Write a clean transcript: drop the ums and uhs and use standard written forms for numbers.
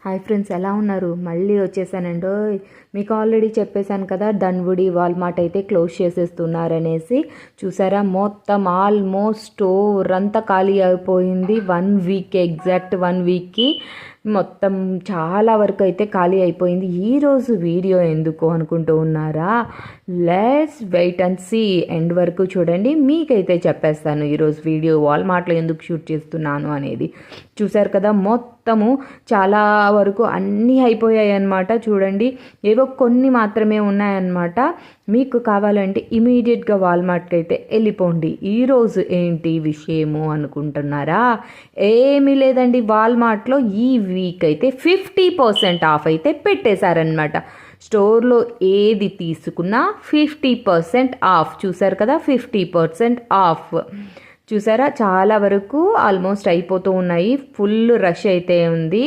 Hi friends, ఎలా ఉన్నారు? మళ్ళీ వచ్చేసానండోయ్. మీకు ఆల్రెడీ చెప్పేశాను కదా, ధన్వుడి వాల్మార్ట్ అయితే క్లోజ్ చేసేస్తున్నారనేసి. చూసారా, మొత్తం ఆల్మోస్ట్ స్టోర్ అంతా ఖాళీ అయిపోయింది. 1 వీక్, ఎగ్జాక్ట్ 1 వీక్కి మొత్తం చాలా వరకు అయితే ఖాళీ అయిపోయింది. ఈరోజు వీడియో ఎందుకు అనుకుంటూ ఉన్నారా? Let's wait and see, end వరకు చూడండి, మీకైతే చెప్పేస్తాను ఈరోజు వీడియో వాల్మార్ట్లో ఎందుకు షూట్ చేస్తున్నాను అనేది. చూసారు కదా, మొత్తము చాలా వరకు అన్నీ అయిపోయాయి అన్నమాట. చూడండి, ఏవో కొన్ని మాత్రమే ఉన్నాయన్నమాట. మీకు కావాలంటే ఇమీడియట్గా వాల్మార్ట్కి అయితే వెళ్ళిపోండి. ఈరోజు ఏంటి విషయము అనుకుంటున్నారా? ఏమీ లేదండి, వాల్మార్ట్లో ఈ వీక్ అయితే 50% ఆఫ్ అయితే పెట్టేశారనమాట. స్టోర్లో ఏది తీసుకున్నా 50% ఆఫ్. చూసారు కదా, 50% ఆఫ్. చూసారా, చాలా వరకు ఆల్మోస్ట్ అయిపోతూ ఉన్నాయి. ఫుల్ రష్ అయితే ఉంది.